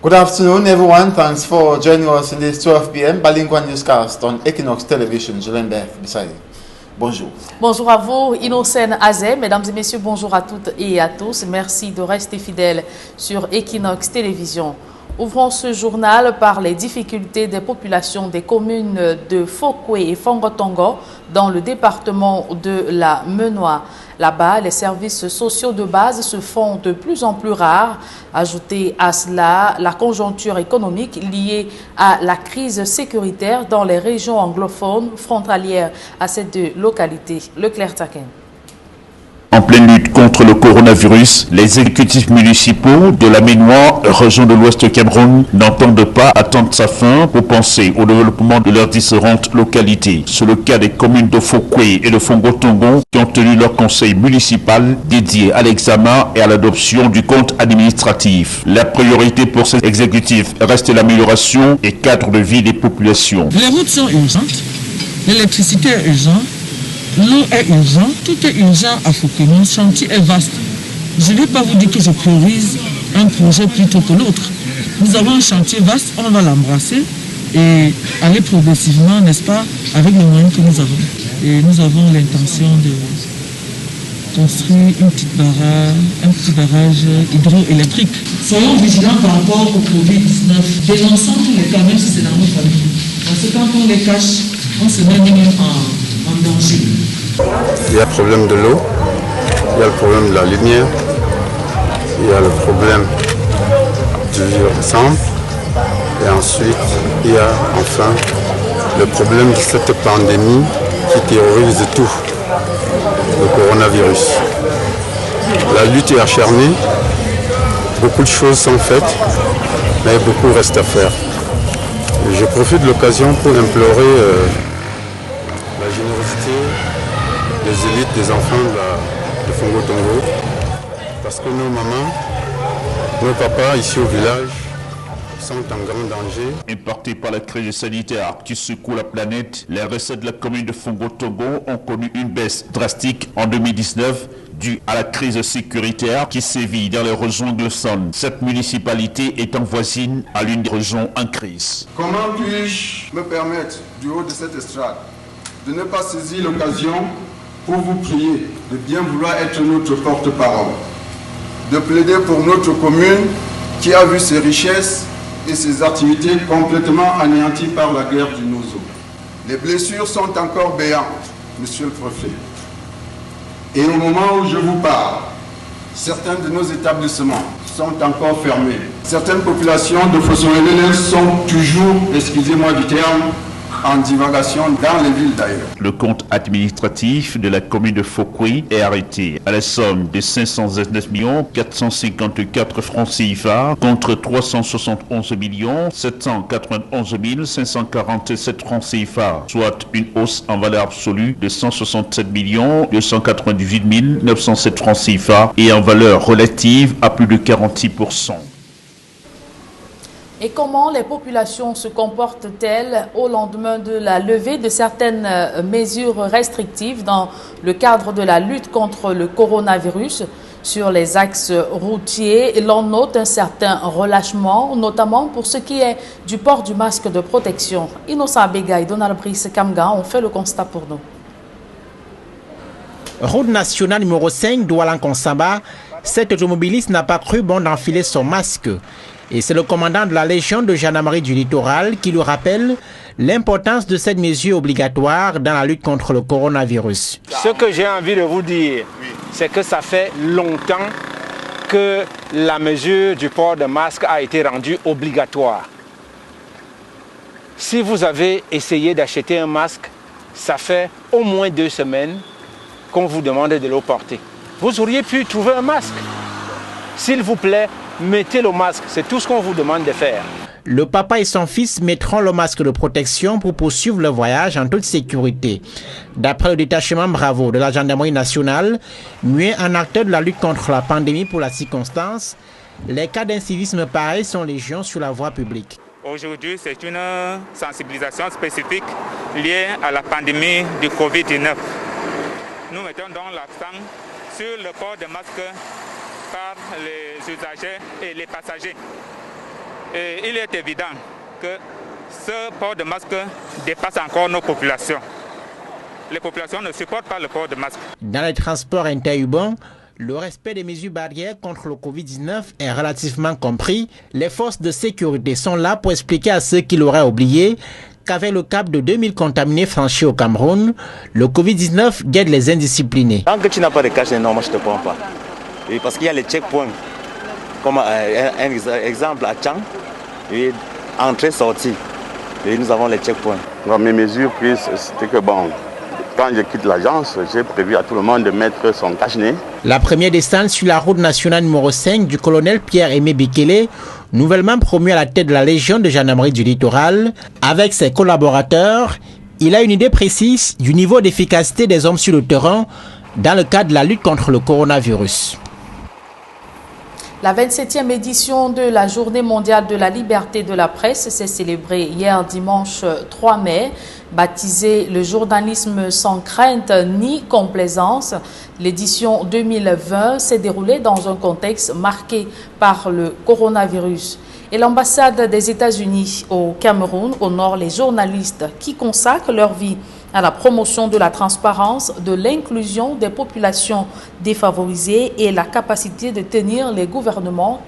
Good afternoon, everyone. Thanks for joining us in this 12 p.m. bilingual newscast on Equinox Television. Je l'embête, Bissaï. Bonjour. Bonjour à vous, Innocène Azé. Mesdames et messieurs, bonjour à toutes et à tous. Merci de rester fidèles sur Equinox Télévision. Ouvrons ce journal par les difficultés des populations des communes de Fokwe et Fongotongo dans le département de la Menoie. Là-bas, les services sociaux de base se font de plus en plus rares. Ajoutez à cela la conjoncture économique liée à la crise sécuritaire dans les régions anglophones frontalières à ces deux localités. Leclerc Taken. En pleine lutte contre le coronavirus, les exécutifs municipaux de la Ménois, région de l'Ouest Cameroun, n'entendent pas attendre sa fin pour penser au développement de leurs différentes localités. C'est le cas des communes de Fokwe et de Fongotongo qui ont tenu leur conseil municipal dédié à l'examen et à l'adoption du compte administratif. La priorité pour ces exécutifs reste l'amélioration et cadre de vie des populations. Les routes sont urgentes, l'électricité est urgente. L'eau est urgente, tout est urgent à Fokwe. Mon chantier est vaste. Je ne vais pas vous dire que je priorise un projet plutôt que l'autre. Nous avons un chantier vaste, on va l'embrasser et aller progressivement, n'est-ce pas, avec les moyens que nous avons. Et nous avons l'intention de construire un petit barrage hydroélectrique. Soyons vigilants par rapport au Covid-19. Dénonçons tous les cas, même si c'est dans nos familles. Parce que quand on les cache, on se met nous-mêmes en danger. Il y a le problème de l'eau, il y a le problème de la lumière, il y a le problème du vivre ensemble, et ensuite il y a enfin le problème de cette pandémie qui terrorise tout, le coronavirus. La lutte est acharnée, beaucoup de choses sont faites, mais beaucoup reste à faire. Et je profite de l'occasion pour implorer la générosité des élites des enfants de Fongotongo, parce que nos mamans, nos papas ici au village sont en grand danger. Impactés par la crise sanitaire qui secoue la planète, les recettes de la commune de Fongotongo ont connu une baisse drastique en 2019 due à la crise sécuritaire qui sévit dans les régions anglophones. Cette municipalité étant voisine à l'une des régions en crise. Comment puis-je me permettre, du haut de cette estrade, de ne pas saisir l'occasion pour vous prier de bien vouloir être notre porte-parole, de plaider pour notre commune qui a vu ses richesses et ses activités complètement anéanties par la guerre du Nozo. Les blessures sont encore béantes, monsieur le préfet. Et au moment où je vous parle, certains de nos établissements sont encore fermés. Certaines populations de Fosso-Hélène sont toujours, excusez-moi du terme, en divagation dans les villes d'ailleurs. Le compte administratif de la commune de Fokwe est arrêté à la somme de 519 454 francs CFA contre 371 791 547 francs CFA, soit une hausse en valeur absolue de 167 298 907 francs CFA et en valeur relative à plus de 46%. Et comment les populations se comportent-elles au lendemain de la levée de certaines mesures restrictives dans le cadre de la lutte contre le coronavirus? Sur les axes routiers, l'on note un certain relâchement, notamment pour ce qui est du port du masque de protection. Innocent Bega et Donald Brice Kamga ont fait le constat pour nous. Route nationale numéro 5 d'Oualan-Konsamba, cet automobiliste n'a pas cru bon d'enfiler son masque. Et c'est le commandant de la Légion de gendarmerie du littoral qui lui rappelle l'importance de cette mesure obligatoire dans la lutte contre le coronavirus. Ce que j'ai envie de vous dire, c'est que ça fait longtemps que la mesure du port de masque a été rendue obligatoire. Si vous avez essayé d'acheter un masque, ça fait au moins 2 semaines qu'on vous demande de le porter. Vous auriez pu trouver un masque. S'il vous plaît, mettez le masque, c'est tout ce qu'on vous demande de faire. Le papa et son fils mettront le masque de protection pour poursuivre le voyage en toute sécurité. D'après le détachement Bravo de la gendarmerie nationale, muet en acteur de la lutte contre la pandémie pour la circonstance, les cas d'incivisme pareil sont légion sur la voie publique. Aujourd'hui, c'est une sensibilisation spécifique liée à la pandémie du Covid-19. Nous mettons donc l'accent sur le port de masque par les usagers et les passagers. Et il est évident que ce port de masque dépasse encore nos populations. Les populations ne supportent pas le port de masque. Dans les transports interurbains, le respect des mesures barrières contre le Covid-19 est relativement compris. Les forces de sécurité sont là pour expliquer à ceux qui l'auraient oublié qu'avec le cap de 2000 contaminés franchis au Cameroun, le Covid-19 guette les indisciplinés. Tant que tu n'as pas de cash, non, moi je ne te prends pas. Et parce qu'il y a les checkpoints. Comme un exemple à Tchang, et entrée-sortie. Et nous avons les checkpoints. Mes mesures prises, c'était que bon, quand je quitte l'agence, j'ai prévu à tout le monde de mettre son cache-nez. La première descente sur la route nationale numéro 5 du colonel Pierre-Aimé Bikele, nouvellement promu à la tête de la Légion de gendarmerie du littoral, avec ses collaborateurs, il a une idée précise du niveau d'efficacité des hommes sur le terrain dans le cadre de la lutte contre le coronavirus. La 27e édition de la Journée mondiale de la liberté de la presse s'est célébrée hier dimanche 3 mai. Baptisée le journalisme sans crainte ni complaisance, l'édition 2020 s'est déroulée dans un contexte marqué par le coronavirus. Et l'ambassade des États-Unis au Cameroun honore les journalistes qui consacrent leur vie à la promotion de la transparence, de l'inclusion des populations défavorisées et la capacité de tenir les gouvernements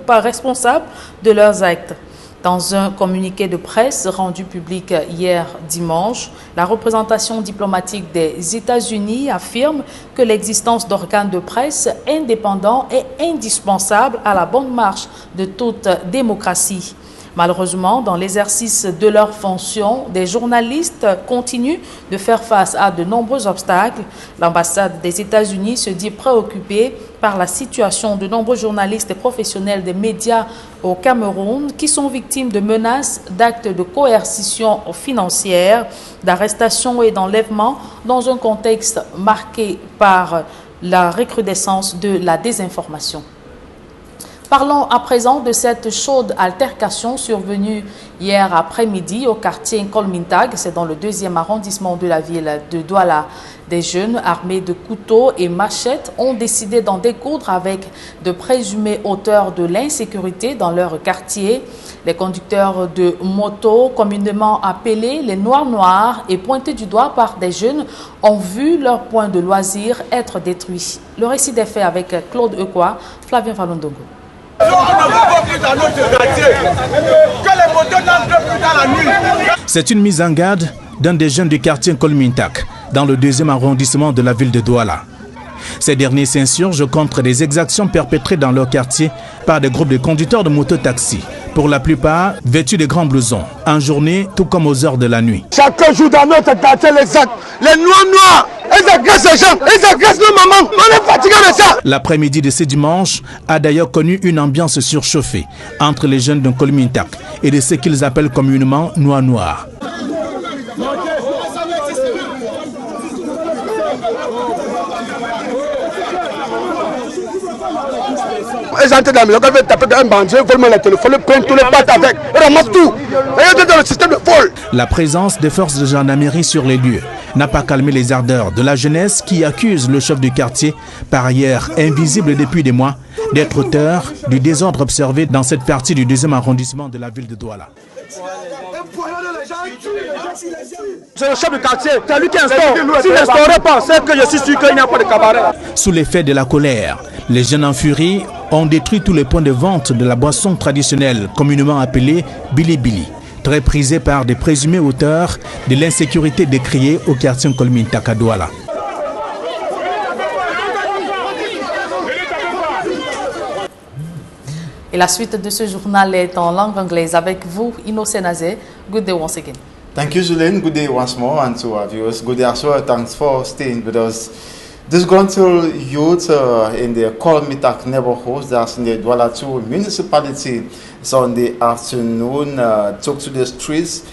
responsables de leurs actes. Dans un communiqué de presse rendu public hier dimanche, la représentation diplomatique des États-Unis affirme que l'existence d'organes de presse indépendants est indispensable à la bonne marche de toute démocratie. Malheureusement, dans l'exercice de leurs fonctions, des journalistes continuent de faire face à de nombreux obstacles. L'ambassade des États-Unis se dit préoccupée par la situation de nombreux journalistes et professionnels des médias au Cameroun qui sont victimes de menaces, d'actes de coercition financière, d'arrestation et d'enlèvement dans un contexte marqué par la recrudescence de la désinformation. Parlons à présent de cette chaude altercation survenue hier après-midi au quartier Kolmintag, c'est dans le 2e arrondissement de la ville de Douala. Des jeunes armés de couteaux et machettes ont décidé d'en découdre avec de présumés auteurs de l'insécurité dans leur quartier. Les conducteurs de motos, communément appelés les noirs et pointés du doigt par des jeunes, ont vu leur point de loisir être détruit. Le récit des faits avec Claude Ekwa, Flavien Falondongo. C'est une mise en garde d'un des jeunes du quartier Kolmintak, dans le 2e arrondissement de la ville de Douala. Ces derniers s'insurgent contre des exactions perpétrées dans leur quartier par des groupes de conducteurs de moto-taxi, pour la plupart vêtus de grands blousons, en journée tout comme aux heures de la nuit. Chacun joue dans notre quartier les actes. Les noirs, ils agressent les gens, ils agressent nos mamans. On est fatigués de ça. L'après-midi de ce dimanche a d'ailleurs connu une ambiance surchauffée entre les jeunes de Kolmintak et de ce qu'ils appellent communément noirs. Ils entrent dans la maison, quand ils veulent taper un bandit, ils volent le téléphone, ils prennent tous les pattes avec, ils ramassent tout. Ils sont dans le système de vol. La présence des forces de gendarmerie sur les lieux n'a pas calmé les ardeurs de la jeunesse qui accuse le chef du quartier, par ailleurs invisible depuis des mois, d'être auteur du désordre observé dans cette partie du 2e arrondissement de la ville de Douala. C'est le chef du quartier, c'est lui qui instaure. S'il n'instaurait pas, c'est que je suis sûr qu'il n'y a pas de cabaret. Sous l'effet de la colère, les jeunes en furie ont détruit tous les points de vente de la boisson traditionnelle communément appelée Bili Bili, très prisée par des présumés auteurs de l'insécurité décriée au quartier Kolmintak à Douala. Et la suite de ce journal est en langue anglaise avec vous, Innocent Nazé. Good day once again. Thank you, Julien. Good day once more, and to our viewers. Good day as well. Thanks for staying with us. Disgruntled youth in the Kolmintak neighborhood, that's in the Douala 2 municipality, Sunday afternoon, took to the streets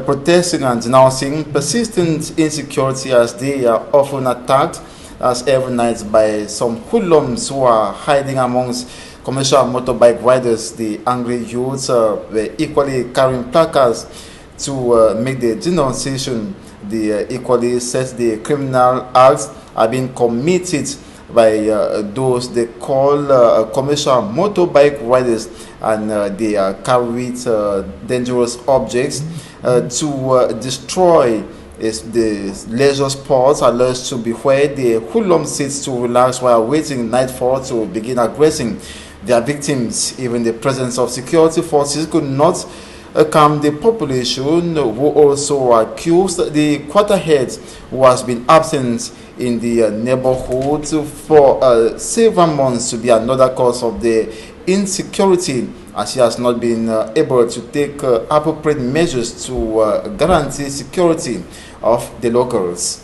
protesting and denouncing persistent insecurity as they are often attacked as every night by some hoodlums who are hiding amongst commercial motorbike riders. The angry youths were equally carrying placards to make the denunciation. They equally said the criminal acts are being committed by those they call commercial motorbike riders, and they carried dangerous objects to destroy the leisure spots alleged to be where the hoodlum sits to relax while waiting nightfall to begin aggressing their victims. Even the presence of security forces could not calm the population, who also accused the quarterhead, who has been absent in the neighborhood for several months, to be another cause of the insecurity, as he has not been able to take appropriate measures to guarantee security of the locals.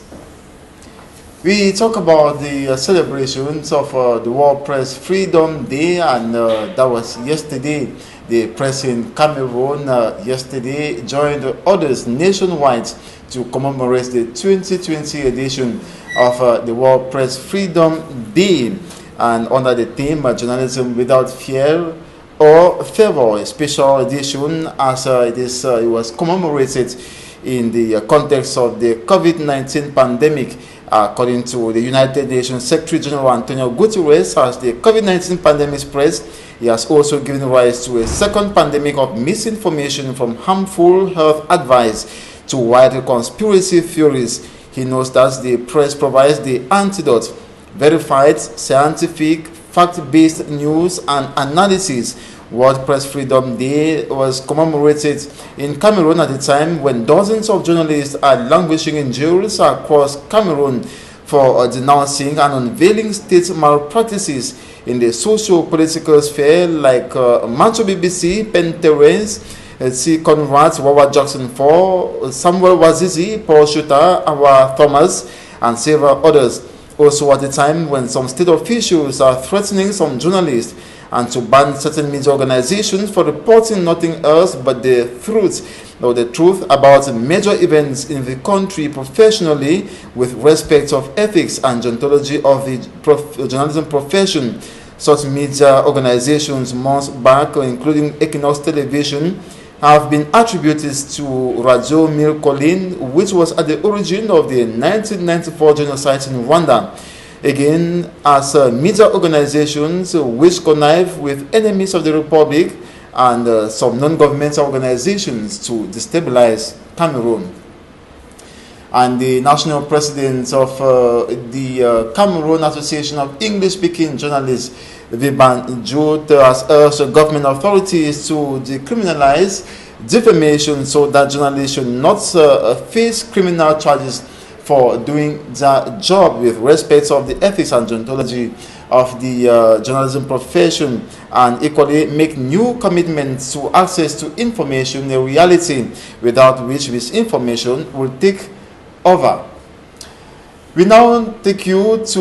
We talk about the celebrations of the World Press Freedom Day, and that was yesterday. The press in Cameroon yesterday joined others nationwide to commemorate the 2020 edition of the World Press Freedom Day, and under the theme Journalism Without Fear or Favor, a special edition as it was commemorated in the context of the COVID-19 pandemic. According to the United Nations Secretary General Antonio Guterres, as the COVID-19 pandemic spreads, he has also given rise to a second pandemic of misinformation, from harmful health advice to wild conspiracy theories. He knows that the press provides the antidote: verified, scientific, fact-based news and analysis. World Press Freedom Day was commemorated in Cameroon at a time when dozens of journalists are languishing in jails across Cameroon for denouncing and unveiling state malpractices in the socio-political sphere, like Mancho BBC, Pen Terence, C. Conrad, Wawa Jackson 4, Samuel Wazizi, Paul Shuta, Awa Thomas, and several others. Also at a time when some state officials are threatening some journalists and to ban certain media organizations for reporting nothing else but the truth about major events in the country professionally, with respect of ethics and deontology of the journalism profession. Such media organizations months back, including Equinox Television, have been attributed to Radio Mille Collines, which was at the origin of the 1994 genocide in Rwanda. Again, as media organizations which connive with enemies of the Republic and some non-governmental organizations to destabilize Cameroon. And the national president of the Cameroon Association of English-Speaking Journalists, Viban Jout, has urged government authorities to decriminalize defamation so that journalists should not face criminal charges for doing their job with respect of the ethics and deontology of the journalism profession, and equally make new commitments to access to information, a reality without which misinformation will take over. We now take you to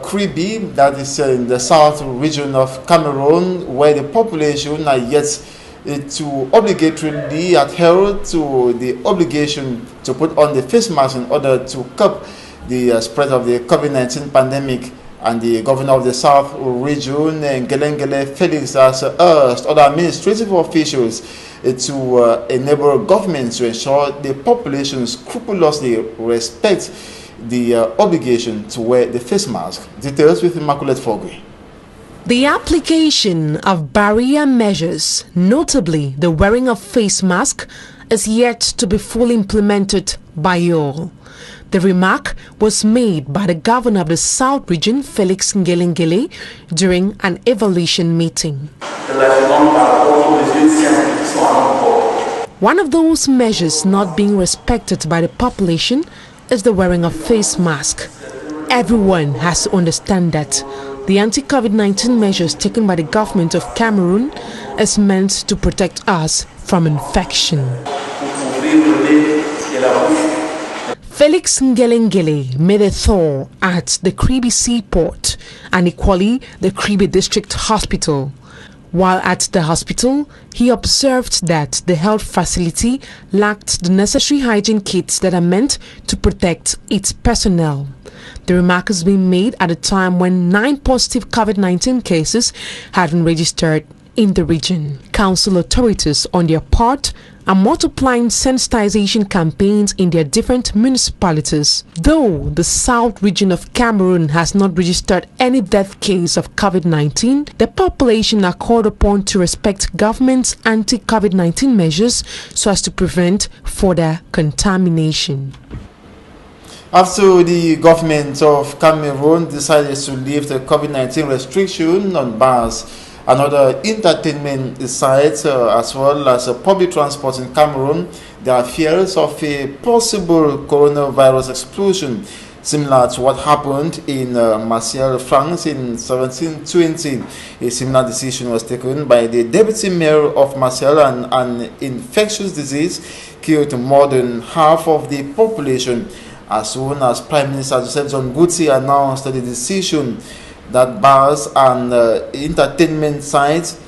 Kribi, that is in the south region of Cameroon, where the population are yet to obligatorily adhere to the obligation to put on the face mask in order to curb the spread of the COVID-19 pandemic. And the governor of the south region, Ngelengele Felix, has urged other administrative officials to enable government to ensure the population scrupulously respect the obligation to wear the face mask. Details with Immaculate Fogwe. The application of barrier measures, notably the wearing of face mask, is yet to be fully implemented by all. The remark was made by the governor of the South Region, Felix Ngelengele, during an evaluation meeting. One of those measures not being respected by the population is the wearing of face mask. Everyone has to understand that the anti-COVID-19 measures taken by the government of Cameroon is meant to protect us from infection. Felix Ngelengele made a tour at the Kribi Seaport and equally the Kribi District Hospital. While at the hospital, he observed that the health facility lacked the necessary hygiene kits that are meant to protect its personnel. The remark has been made at a time when 9 positive COVID-19 cases had been registered in the region. Council authorities, on their part, are multiplying sensitization campaigns in their different municipalities. Though the south region of Cameroon has not registered any death case of COVID-19, the population are called upon to respect government's anti-COVID-19 measures so as to prevent further contamination. After the government of Cameroon decided to lift the COVID-19 restriction on bars and other entertainment sites as well as public transport in Cameroon, there are fears of a possible coronavirus explosion, similar to what happened in Marseille, France in 1720. A similar decision was taken by the deputy mayor of Marseille, and an infectious disease killed more than half of the population. As soon as Prime Minister Joseph John Goudzi announced the decision that bars and entertainment sites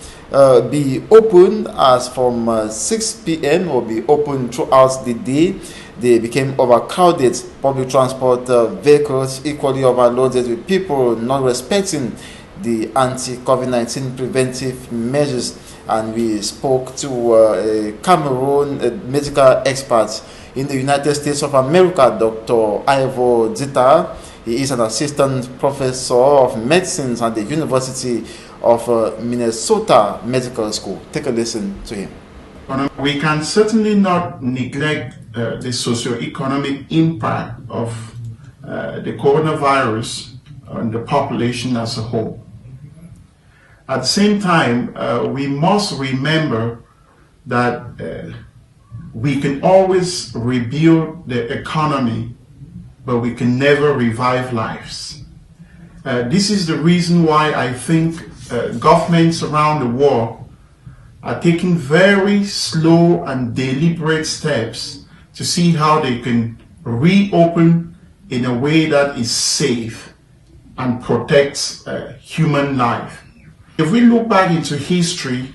be open as from 6 p.m. or be open throughout the day, they became overcrowded. Public transport vehicles equally overloaded with people not respecting the anti-COVID-19 preventive measures. And we spoke to Cameroon medical experts in the United States of America, Dr. Ivo Zita. He is an assistant professor of medicine at the University of Minnesota Medical School. Take a listen to him. We can certainly not neglect the socio-economic impact of the coronavirus on the population as a whole. At the same time, we must remember that we can always rebuild the economy, but we can never revive lives. This is the reason why I think governments around the world are taking very slow and deliberate steps to see how they can reopen in a way that is safe and protects human life. If we look back into history,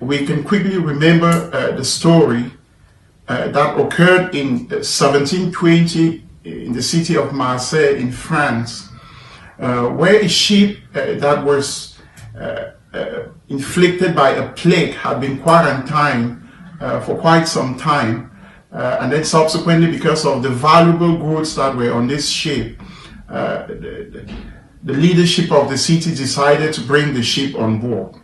we can quickly remember the story that occurred in 1720 in the city of Marseille in France, where a ship that was inflicted by a plague had been quarantined for quite some time, and then subsequently, because of the valuable goods that were on this ship, the leadership of the city decided to bring the ship on board.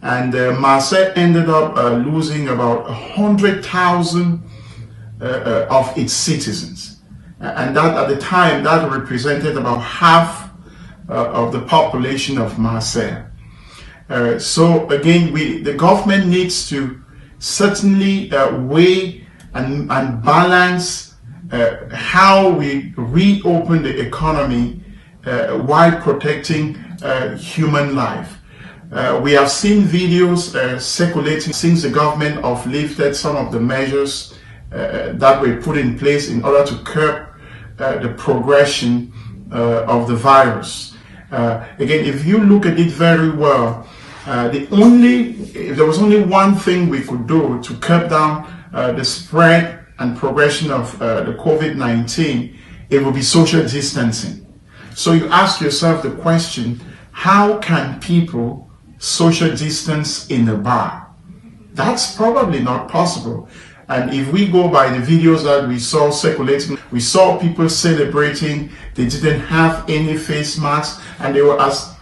And Marseille ended up losing about 100,000 of its citizens. And that at the time, that represented about half of the population of Marseille. So again, the government needs to certainly weigh and balance how we reopen the economy while protecting human life. We have seen videos circulating since the government have lifted some of the measures that were put in place in order to curb the progression of the virus. Again, if you look at it very well, if there was only one thing we could do to curb down the spread and progression of the COVID-19, it would be social distancing. So you ask yourself the question, how can people social distance in a bar? That's probably not possible. And if we go by the videos that we saw circulating, we saw people celebrating, they didn't have any face masks, and they were as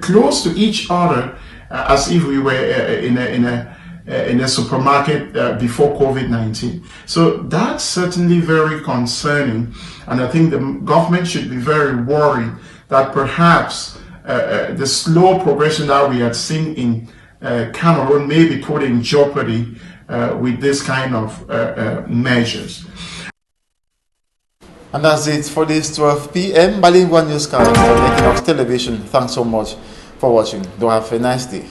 close to each other as if we were in a supermarket before COVID-19. So that's certainly very concerning, and I think the government should be very worried that perhaps the slow progression that we had seen in Cameroon may be put in jeopardy with this kind of measures. And that's it for this 12 p.m. Bilingual Newscast for Equinox Television. Thanks so much for watching. Do have a nice day.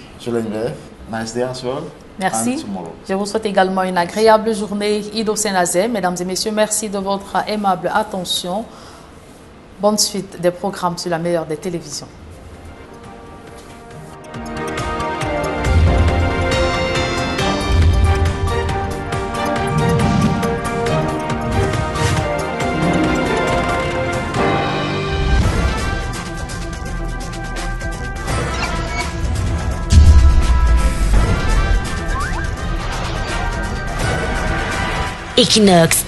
Nice day as well. Merci. Je vous souhaite également une agréable journée. Ido Senazé, mesdames et messieurs, merci de votre aimable attention. Bonne suite des programmes sur la meilleure des télévisions. Equinox